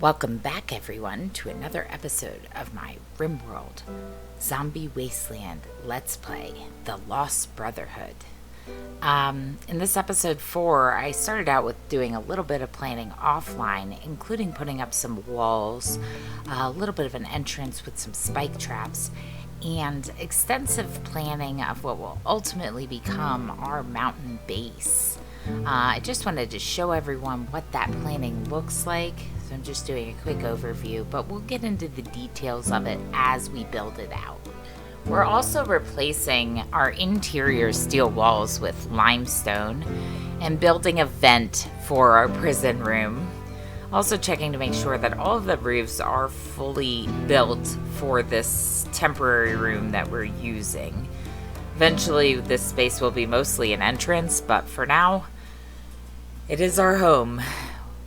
Welcome back, everyone, to another episode of my Rimworld Zombie Wasteland Let's Play, The Lost Brotherhood. In this episode 4, I started out with doing a little bit of planning offline, including putting up some walls, a little bit of an entrance with some spike traps, and extensive planning of what will ultimately become our mountain base. I just wanted to show everyone what that planning looks like. So I'm just doing a quick overview, but we'll get into the details of it as we build it out. We're also replacing our interior steel walls with limestone and building a vent for our prison room. Also checking to make sure that all of the roofs are fully built for this temporary room that we're using. Eventually, this space will be mostly an entrance, but for now, it is our home.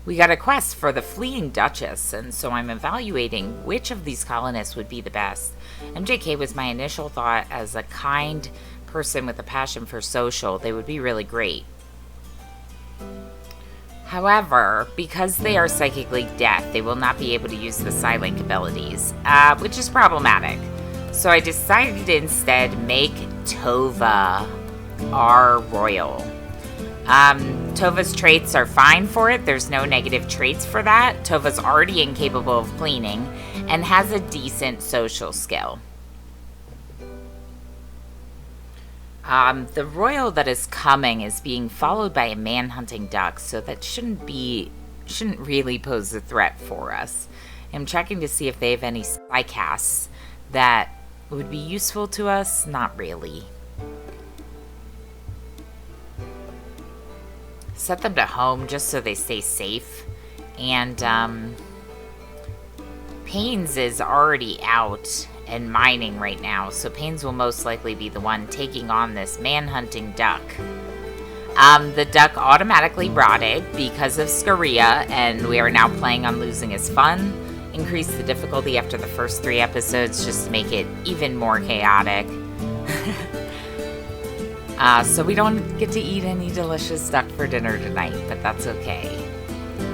We got a quest for the fleeing Duchess, and so I'm evaluating which of these colonists would be the best. MJK was my initial thought. As a kind person with a passion for social, they would be really great. However, because they are psychically deaf, they will not be able to use the Psylink abilities, which is problematic. So I decided to instead make Tova our royal. Tova's traits are fine for it. There's no negative traits for that. Tova's already incapable of cleaning and has a decent social skill. The royal that is coming is being followed by a man-hunting duck, so that shouldn't really pose a threat for us. I'm checking to see if they have any spy casts that would be useful to us. Not really. Set them to home just so they stay safe. And Pains is already out and mining right now, so Pains will most likely be the one taking on this man-hunting duck. The duck automatically rotted because of Scaria, and we are now playing on losing is fun. Increase the difficulty after the first 3 episodes just to make it even more chaotic. So we don't get to eat any delicious duck for dinner tonight, but that's okay.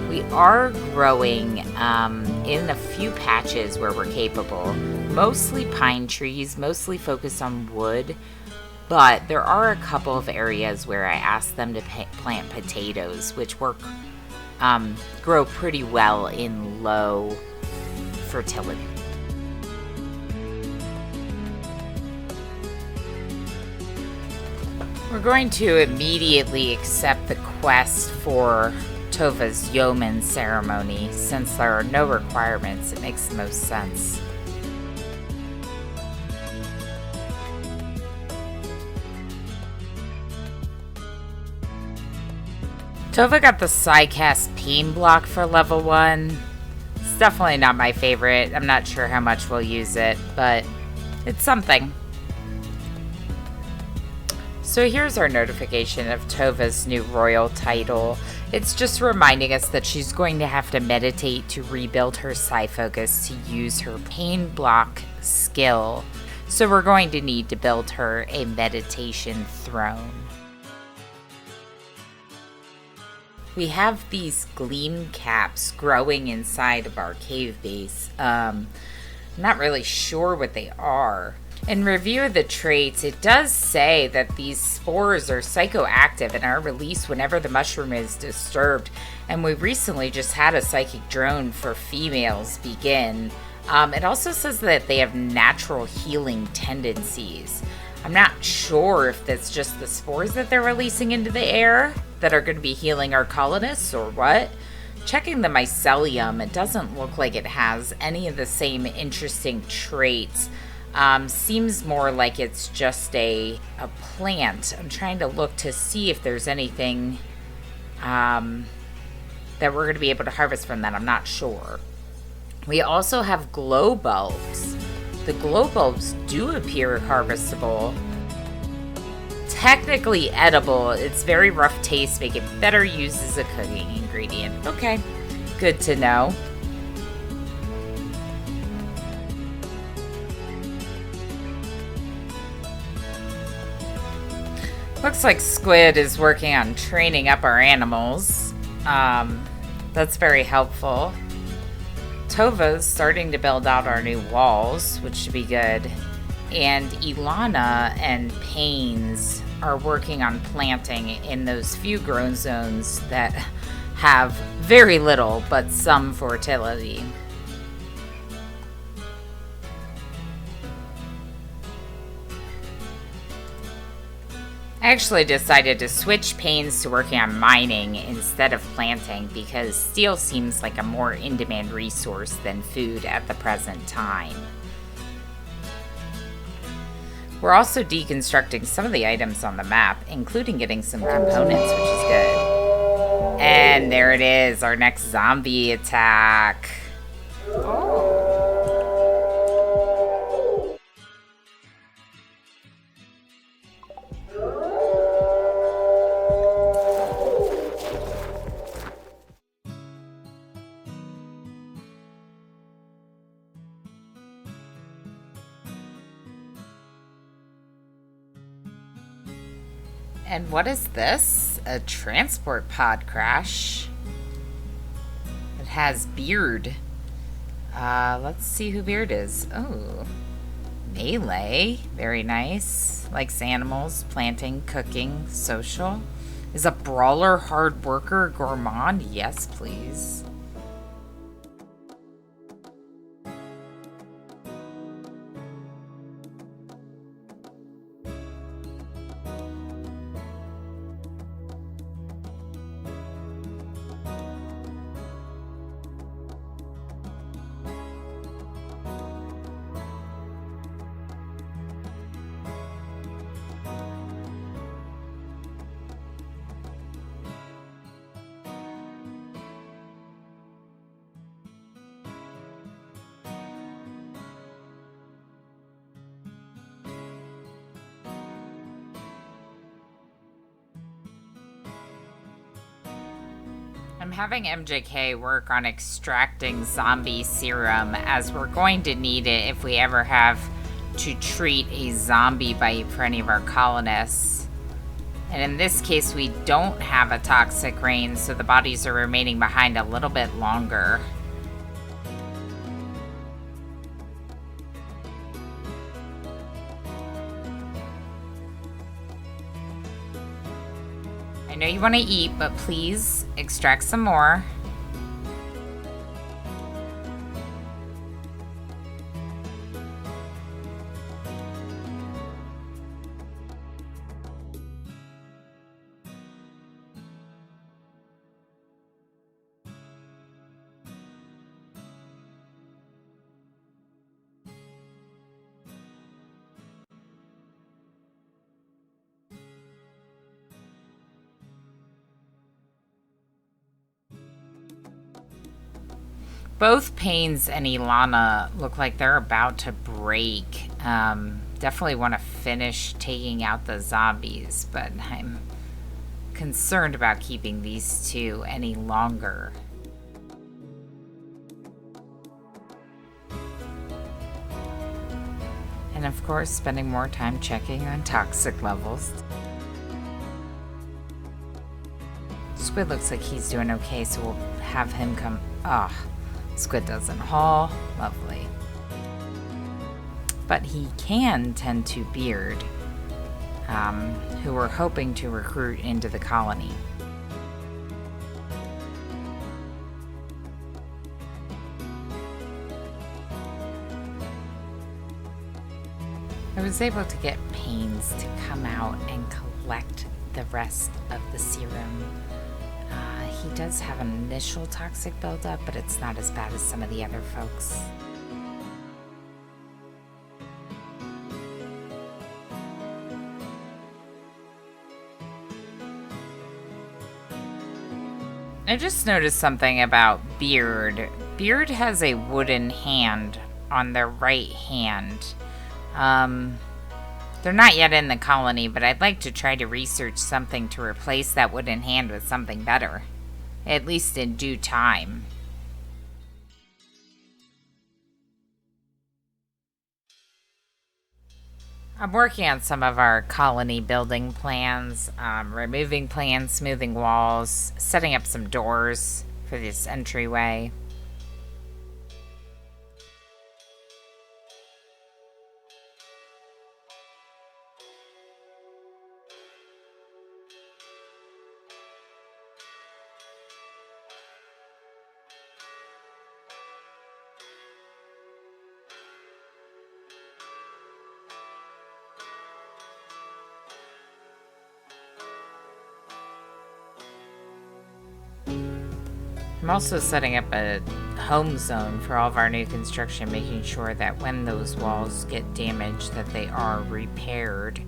We are growing in a few patches where we're capable. Mostly pine trees, mostly focused on wood, but there are a couple of areas where I asked them to plant potatoes, which grow pretty well in low fertility. We're going to immediately accept the quest for Tova's yeoman ceremony. Since there are no requirements, it makes the most sense. Tova got the Psycast Pain block for level 1. It's definitely not my favorite. I'm not sure how much we'll use it, but it's something. So here's our notification of Tova's new royal title. It's just reminding us that she's going to have to meditate to rebuild her psi focus to use her pain block skill. So we're going to need to build her a meditation throne. We have these gleam caps growing inside of our cave base. I'm not really sure what they are. In review of the traits, it does say that these spores are psychoactive and are released whenever the mushroom is disturbed. And we recently just had a psychic drone for females begin. It also says that they have natural healing tendencies. I'm not sure if that's just the spores that they're releasing into the air that are going to be healing our colonists or what. Checking the mycelium, it doesn't look like it has any of the same interesting traits. Seems more like it's just a plant. I'm trying to look to see if there's anything that we're going to be able to harvest from that. I'm not sure. We also have glow bulbs. The glow bulbs do appear harvestable. Technically edible. It's very rough taste. Make it better used as a cooking ingredient. Okay, good to know. Looks like Squid is working on training up our animals. That's very helpful. Tova's starting to build out our new walls, which should be good. And Ilana and Pains are working on planting in those few grown zones that have very little but some fertility. I actually decided to switch Pains to working on mining instead of planting because steel seems like a more in-demand resource than food at the present time. We're also deconstructing some of the items on the map, including getting some components, which is good. And there it is, our next zombie attack. And what is this? A transport pod crash. It has Beard. Let's see who Beard is. Oh, melee. Very nice. Likes animals, planting, cooking, social. Is a brawler, hard worker, gourmand? Yes, please. I'm having MJK work on extracting zombie serum, as we're going to need it if we ever have to treat a zombie bite for any of our colonists. And in this case, we don't have a toxic rain, so the bodies are remaining behind a little bit longer. I know you want to eat, but please extract some more. Both Pains and Ilana look like they're about to break. Definitely want to finish taking out the zombies, but I'm concerned about keeping these two any longer. And of course, spending more time checking on toxic levels. Squid looks like he's doing okay, so we'll have him come. Squid doesn't haul. Lovely. But he can tend to Beard, who we're hoping to recruit into the colony. I was able to get Pains to come out and collect the rest of the serum. He does have an initial toxic buildup, but it's not as bad as some of the other folks. I just noticed something about Beard. Beard has a wooden hand on their right hand. They're not yet in the colony, but I'd like to try to research something to replace that wooden hand with something better. At least in due time. I'm working on some of our colony building plans, removing plans, smoothing walls, setting up some doors for this entryway. I'm also setting up a home zone for all of our new construction, making sure that when those walls get damaged that they are repaired.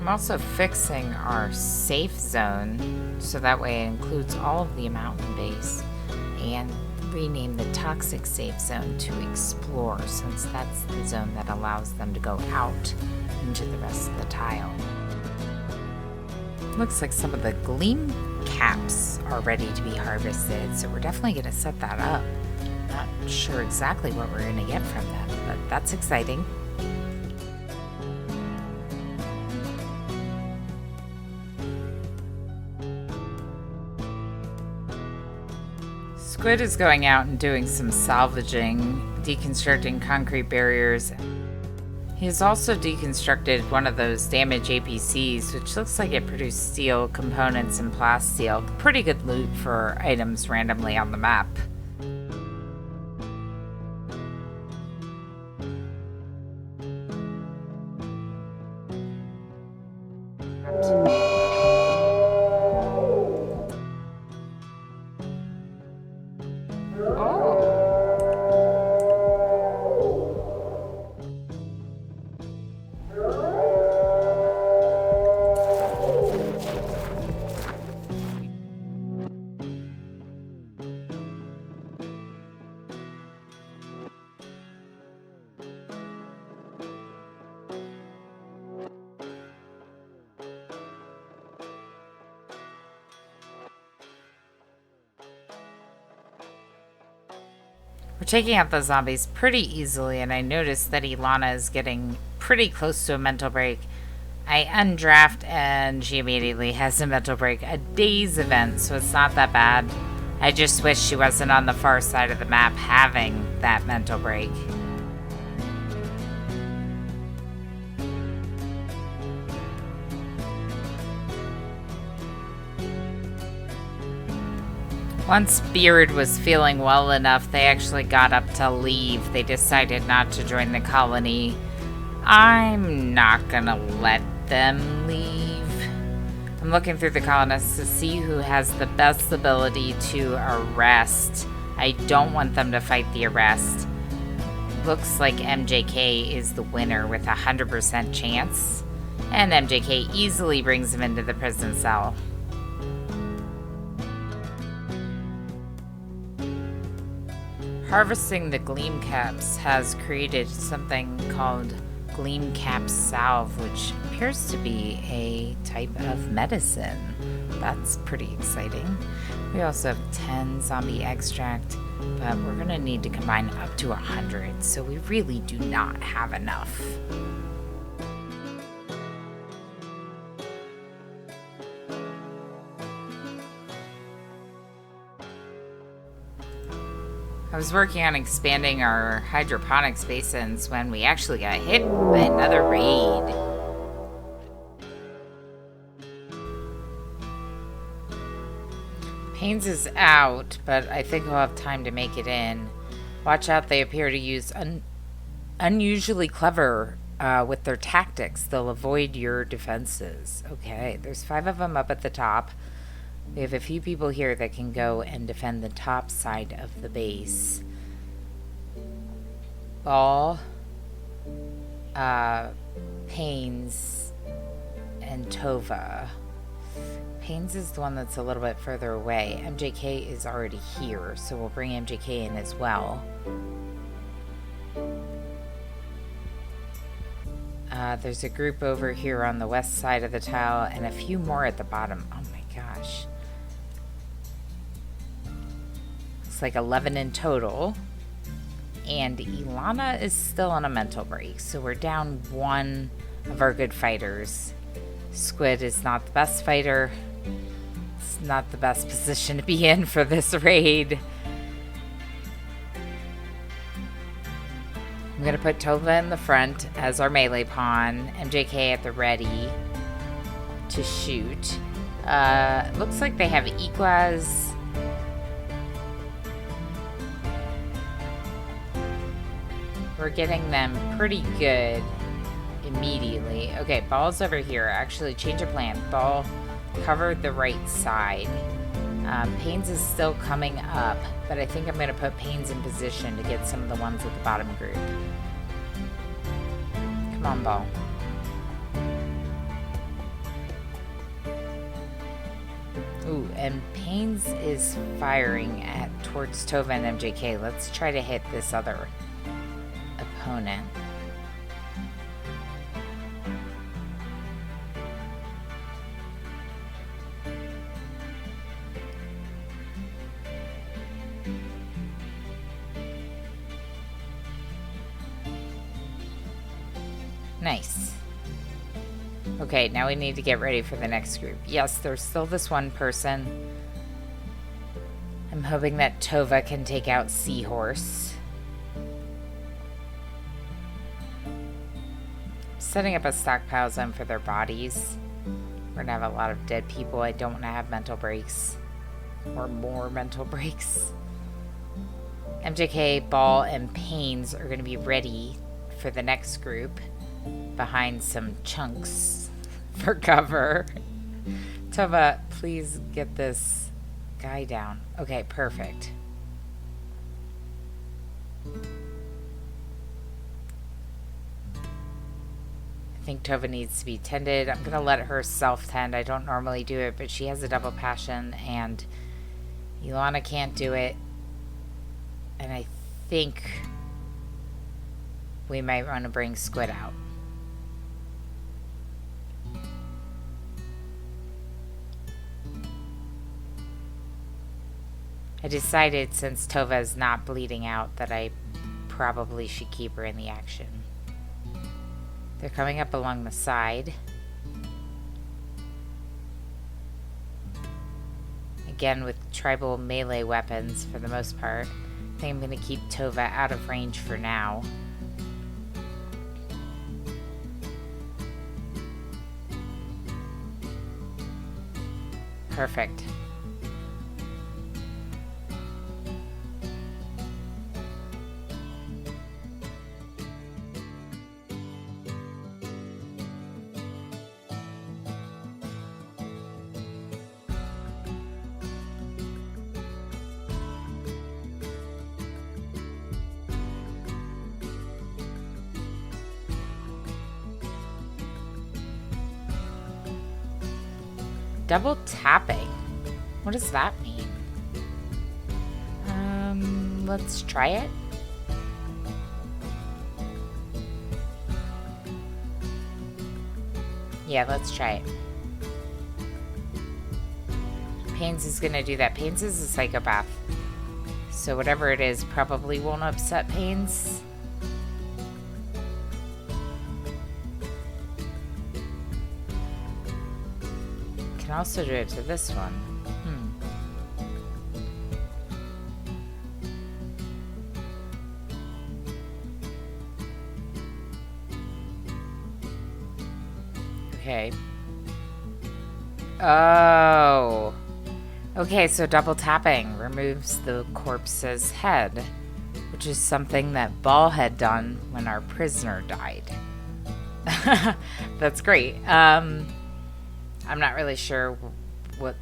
I'm also fixing our safe zone so that way it includes all of the mountain base, and rename the toxic safe zone to explore, since that's the zone that allows them to go out into the rest of the tile. Looks like some of the gleam caps are ready to be harvested, so we're definitely going to set that up. Not sure exactly what we're going to get from them, but that's exciting. Squid is going out and doing some salvaging, deconstructing concrete barriers. He has also deconstructed one of those damaged APCs, which looks like it produced steel components and plasteel. Pretty good loot for items randomly on the map. We're taking out the zombies pretty easily, and I noticed that Ilana is getting pretty close to a mental break. I undraft, and she immediately has a mental break. A day's event, so it's not that bad. I just wish she wasn't on the far side of the map having that mental break. Once Beard was feeling well enough, they actually got up to leave. They decided not to join the colony. I'm not gonna let them leave. I'm looking through the colonists to see who has the best ability to arrest. I don't want them to fight the arrest. Looks like MJK is the winner with a 100% chance. And MJK easily brings him into the prison cell. Harvesting the gleam caps has created something called gleam cap salve, which appears to be a type of medicine. That's pretty exciting. We also have 10 zombie extract, but we're gonna need to combine up to 100, so we really do not have enough. I was working on expanding our hydroponics basins when we actually got hit by another raid. Haynes is out, but I think we'll have time to make it in. Watch out, they appear to use unusually clever with their tactics. They'll avoid your defenses. Okay, there's 5 of them up at the top. We have a few people here that can go and defend the top side of the base. Ball, Pains, and Tova. Pains is the one that's a little bit further away. MJK is already here, so we'll bring MJK in as well. There's a group over here on the west side of the tile, and a few more at the bottom. Oh my gosh. It's like 11 in total. And Ilana is still on a mental break, so we're down 1 of our good fighters. Squid is not the best fighter. It's not the best position to be in for this raid. I'm going to put Tova in the front as our melee pawn. MJK at the ready to shoot. Looks like they have Equaz We're getting them pretty good immediately. Okay, Ball's over here. Actually, change of plan. Ball covered the right side. Pains is still coming up, but I think I'm going to put Pains in position to get some of the ones at the bottom group. Come on, Ball. Ooh, and Pains is firing towards Tova and MJK. Let's try to hit this other opponent. Nice. Okay, now we need to get ready for the next group. Yes, there's still this one person. I'm hoping that Tova can take out Seahorse. Setting up a stockpile zone for their bodies. We're gonna have a lot of dead people. I don't want to have mental breaks. Or more mental breaks. MJK, Ball, and Pains are gonna be ready for the next group. Behind some chunks for cover. Tova, please get this guy down. Okay, perfect. I think Tova needs to be tended. I'm gonna let her self-tend. I don't normally do it, but she has a double passion and Ilana can't do it. And I think we might want to bring Squid out. I decided since Tova is not bleeding out that I probably should keep her in the action. They're coming up along the side. Again with tribal melee weapons for the most part. I think I'm going to keep Tova out of range for now. Perfect. Double tapping? What does that mean? Let's try it. Yeah, let's try it. Pains is gonna do that. Pains is a psychopath. So whatever it is probably won't upset Pains. Can also do it to this one. Okay. Oh. Okay, so double tapping removes the corpse's head, which is something that Ball had done when our prisoner died. That's great. I'm not really sure what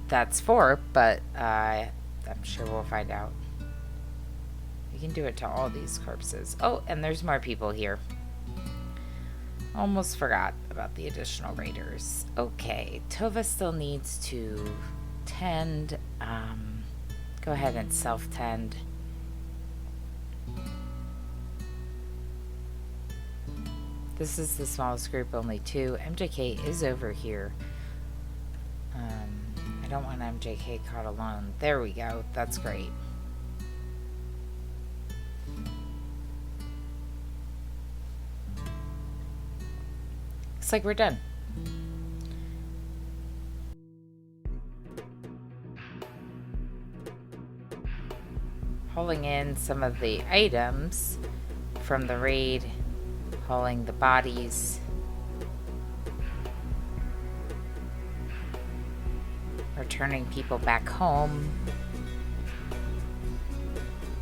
that's for, but I'm sure we'll find out. We can do it to all these corpses. Oh, and there's more people here. Almost forgot about the additional raiders. Okay, Tova still needs to tend. Go ahead and self-tend. This is the smallest group, only 2. MJK is over here. I don't want MJK caught alone. There we go. That's great. Looks like we're done. Hauling in some of the items from the raid. Hauling the bodies. Returning people back home.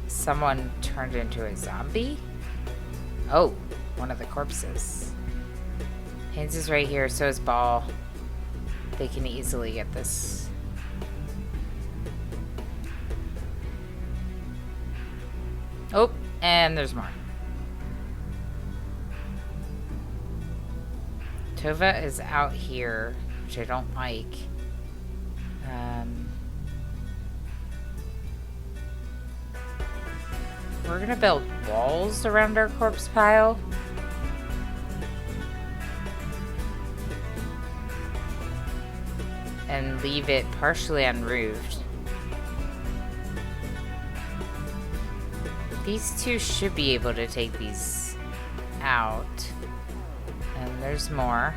Someone turned into a zombie? Oh, one of the corpses. Haynes is right here, so is Ball. They can easily get this. Oh, and there's more. Tova is out here, which I don't like. We're gonna build walls around our corpse pile. And leave it partially unroofed. These two should be able to take these out. And there's more.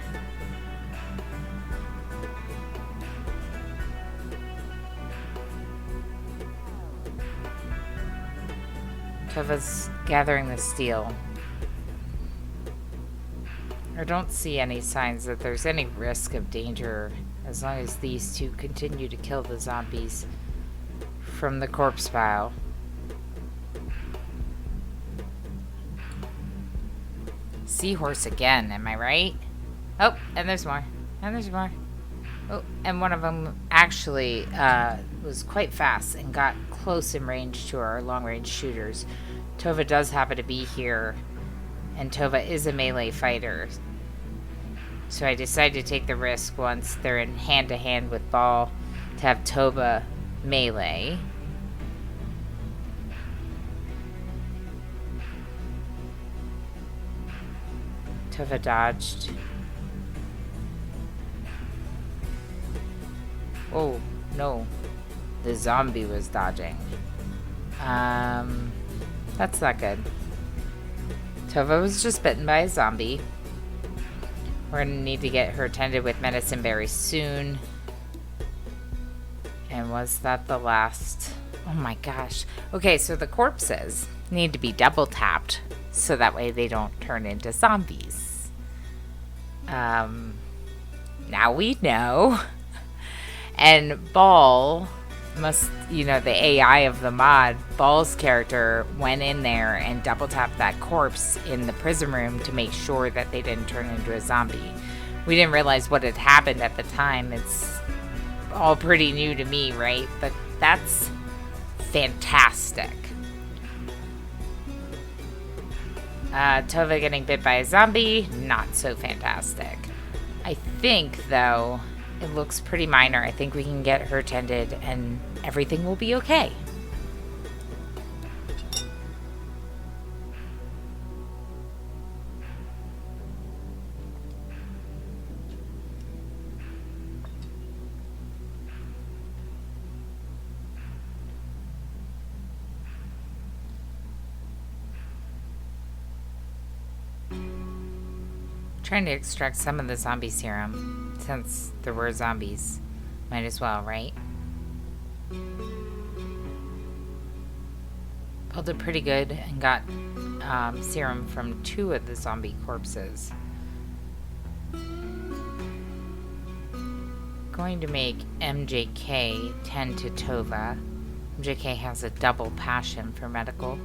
Tova's gathering the steel. I don't see any signs that there's any risk of danger as long as these two continue to kill the zombies from the corpse pile. Seahorse again, am I right? Oh, and there's more. And there's more. Oh, and one of them actually was quite fast and got close in range to our long-range shooters. Tova does happen to be here, and Tova is a melee fighter. So I decided to take the risk once they're in hand-to-hand with Ball to have Tova melee. Tova dodged. Oh, no. The zombie was dodging. That's not good. Tova was just bitten by a zombie. We're gonna need to get her tended with medicine berry soon. And was that the last? Oh my gosh. Okay, so the corpses need to be double tapped so that way they don't turn into zombies. Now we know. And Ball must, the AI of the mod, Ball's character went in there and double tapped that corpse in the prison room to make sure that they didn't turn into a zombie. We didn't realize what had happened at the time. It's all pretty new to me, right? But that's fantastic. Tova getting bit by a zombie, not so fantastic. I think, though, it looks pretty minor. I think we can get her tended and everything will be okay. Trying to extract some of the zombie serum, since there were zombies. Might as well, right? Pulled it pretty good and got serum from 2 of the zombie corpses. Going to make MJK tend to Tova. MJK has a double passion for medical.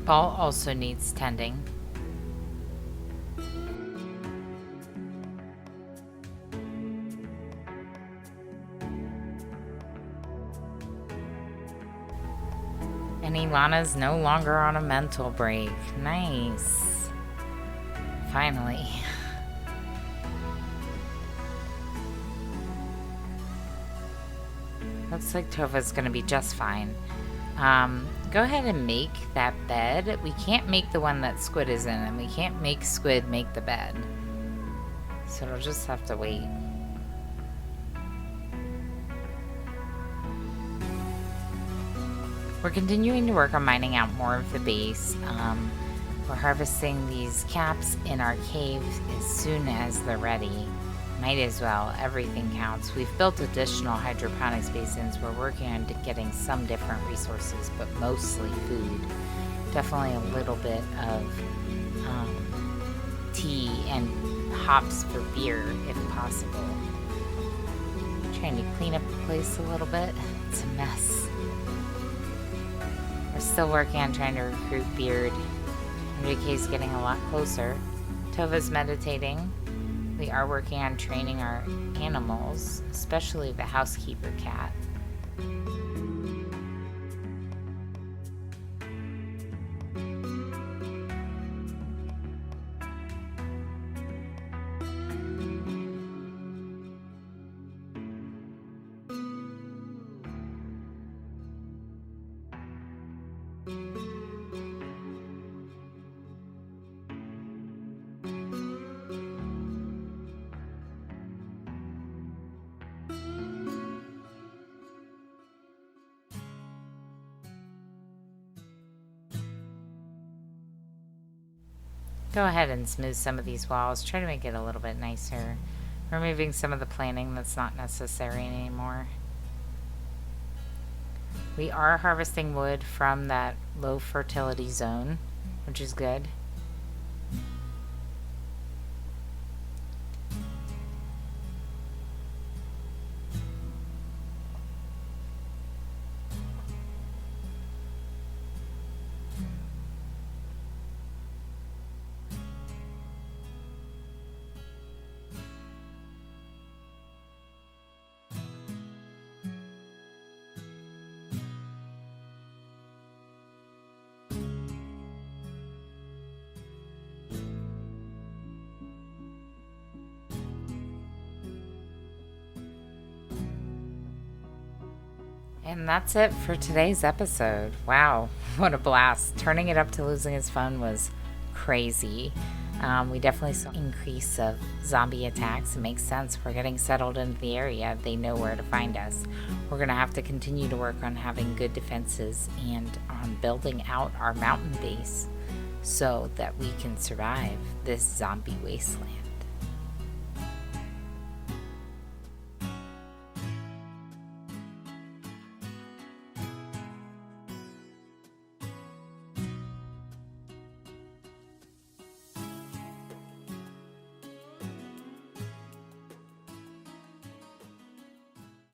Ball also needs tending. And Ilana's no longer on a mental break. Nice. Finally. Looks like Tova's gonna be just fine. Go ahead and make that bed. We can't make the one that Squid is in, and we can't make Squid make the bed. So it'll just have to wait. We're continuing to work on mining out more of the base. We're harvesting these caps in our cave as soon as they're ready. Might as well. Everything counts. We've built additional hydroponics basins. We're working on getting some different resources, but mostly food. Definitely a little bit of tea and hops for beer, if possible. Trying to clean up the place a little bit. It's a mess. We're still working on trying to recruit Beard. Enrique's getting a lot closer. Tova's meditating. We are working on training our animals, especially the housekeeper cat. Go ahead and smooth some of these walls. Try to make it a little bit nicer. Removing some of the planning that's not necessary anymore. We are harvesting wood from that low fertility zone, which is good. And that's it for today's episode. Wow, what a blast. Turning it up to losing his phone was crazy. We definitely saw an increase of zombie attacks. It makes sense. We're getting settled into the area. They know where to find us. We're going to have to continue to work on having good defenses and on building out our mountain base so that we can survive this zombie wasteland.